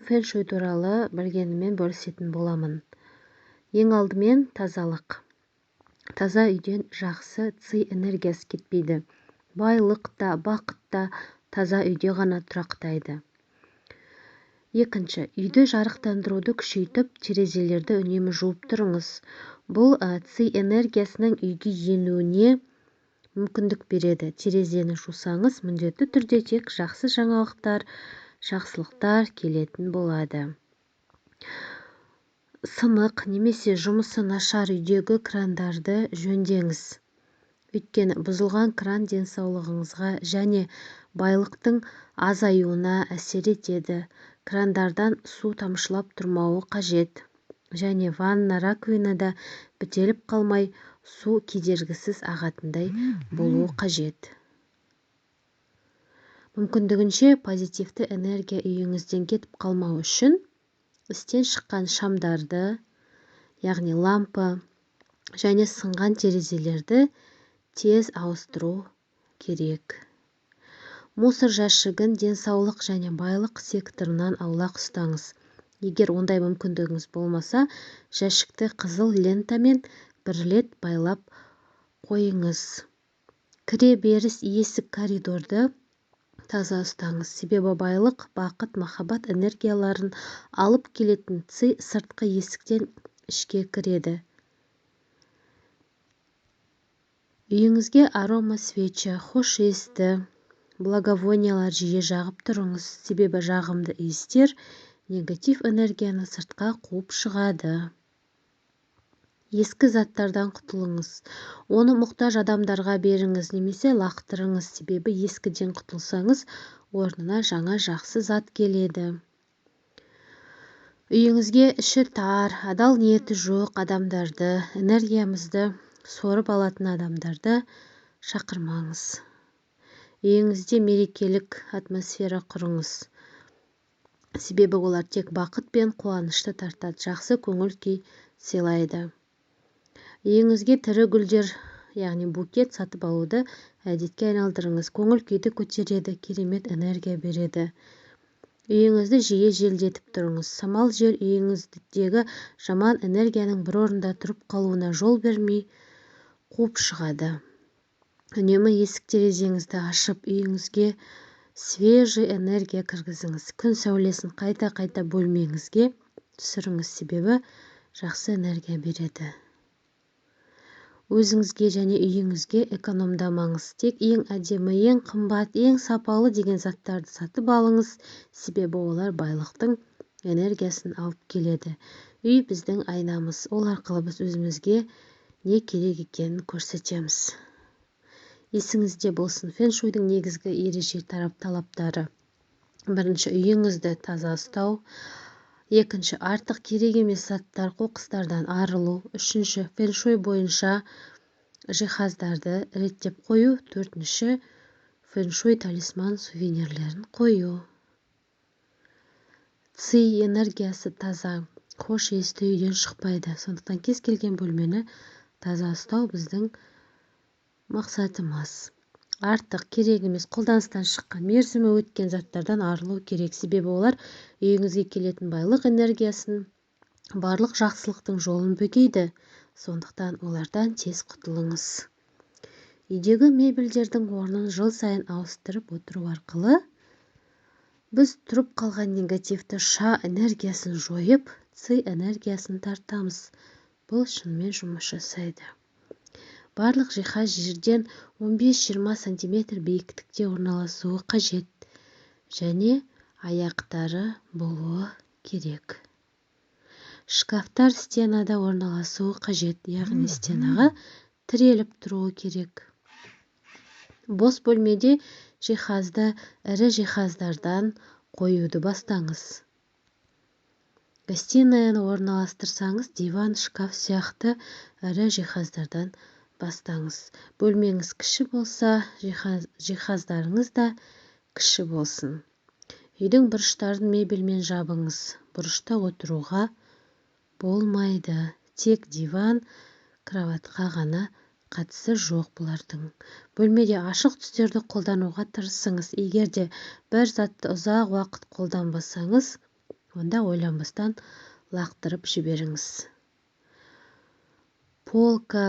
фэн шуй туралы білгенімен бөлісетін боламын. Ең алдымен тазалық. Таза үйден жақсы ци энергиясы кетпейді. Байлық та, бақыт та таза үйде ғана тұрақтайды. Екінші, үйді жарықтандыруды күшейтіп, терезелерді үнемі жуып тұрыңыз. Бұл ци энергиясының үйге енуіне мүмкіндік береді. Терезені жусаңыз, міндетті түрде тек жақсы жаңалықтар, жақсылықтар келетін болады. Сынық немесе жұмысы нашар үйдегі крандарды жөндеңіз. Өйткені бұзылған кран денсаулығыңызға және байлықтың азаюына әсер етеді. Крандардан су тамшылап тұрмауы қажет. Және ванна раковинада бітеліп қалмай, су кедергісіз ағатындай болуы қажет. Мүмкіндігінше позитивті энергия үйіңізден кетіп қалмау үшін істен шыққан шамдарды, яғни лампа және сынған терезелерді тез ауыстыру керек. Мусор жәшігін денсаулық және байлық секторынан аулақ ұстаңыз. Егер ондай мүмкіндігіңіз болмаса, жәшікті қызыл лентамен бірлет байлап қойыңыз. Кіре беріс есік коридорды таза ұстаңыз. Себебі байлық, бақыт, махаббат энергияларын алып келетін ци сыртқы есіктен ішке кіреді. Үйіңізге арома свеча, хош иісті благовониялар жиі жағып тұрыңыз. Себебі жағымды иістер негатив энергияны сыртқа қуып шығады. Ескі заттардан құтылыңыз. Оны мұқтаж адамдарға беріңіз немесе лақтырыңыз. Себебі ескіден құтылсаңыз, орнына жаңа жақсы зат келеді. Үйіңізге іші тар, адал ниеті жоқ адамдарды, энергиямызды сорып алатын адамдарды шақырмаңыз. Үйіңізде мерекелік атмосфера құрыңыз. Себебі олар тек бақыт пен қуанышты тартады, жақсы көңіл күй сыйлайды. Үйіңізге тірі гүлдер, яғни букет сатып алуды әдетке айналдырыңыз. Көңіл күйді көтереді, керемет энергия береді. Үйіңізді жиі желдетіп тұрыңыз. Самал жел үйіңіздегі жаман энергияның бір орында тұрып қалуына жол бермей қуып шығады. Үнемі есік терезеңізді ашып, үйіңізге свежий энергия кіргізіңіз. Күн сәулесін қайта-қайта бөлмеңізге түсіріңіз, себебі жақсы энергия береді. Өзіңізге және үйіңізге экономдамаңыз. Тек ең әдемі, ең қымбат, ең сапалы деген заттарды сатып алыңыз, себебі олар байлықтың энергиясын алып келеді. Үй біздің айнамыз. Ол арқылы біз өзімізге не керек екенін көрсетеміз. Есіңізде болсын, фэн шуйдың негізгі ереже талаптары. Бірінші, үйіңізді таза ұстау. Екінші, артық керек емес заттар, қоқыстардан арылу. Үшінші, фэн шуй бойынша жиһаздарды реттеп қою. Төртінші, фэн шуй талисман сувенирлерін қою. Ци энергиясы таза, хош иісті үйден шықпайды. Сондықтан кез келген бөлмені таза ұстау біздің мақсатымыз. Артық керек емес, қолданыстан шыққан, мерзімі өткен заттардан арылу керек. Себебі олар үйіңізге келетін байлық энергиясын, барлық жақсылықтың жолын бөгейді. Сондықтан олардан тез құтылыңыз. Үйдегі мебельдердің орнын жыл сайын ауыстырып отыру арқылы біз тұрып қалған негативті ша энергиясын жойып, ци энергиясын тартамыз. Бұл шынымен жұмыс жасайды. Барлық жиһаз жерден 15-20 см биіктікте орналасуы қажет және аяқтары болуы керек. Шкафтар стенада орналасуы қажет, яғни стенаға тіреліп тұруы керек. Бос бөлмеде жиһазды ірі жиһаздардан қоюды бастаңыз. Гостиныяны орналастырсаңыз, диван, шкаф сияқты ірі жиһаздардан бастаңыз. Бөлмеңіз кіші болса, жиһаздарыңыз да кіші болсын. Үйдің бұрыштарын мебельмен жабыңыз. Бұрышта отыруға болмайды. Тек диван, кроватқа ғана қатысы жоқ бұлардың. Бөлмеде ашық түстерді қолдануға тырысыңыз. Егер де бір затты ұзақ уақыт қолданбасаңыз, онда ойланбастан лақтырып жіберіңіз. Полка,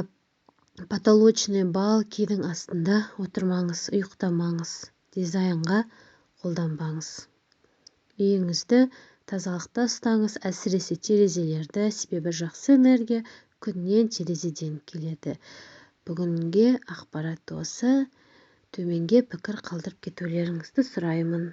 потолочный балкидің астында отырмаңыз, ұйықтамаңыз, дизайнға қолданбаңыз. Үйіңізді тазалықта ұстаңыз, әсіресе терезелерді, себебі жақсы энергия күннен терезеден келеді. Бүгінге ақпарат осы. Төменге пікір қалдырып кетулеріңізді сұраймын.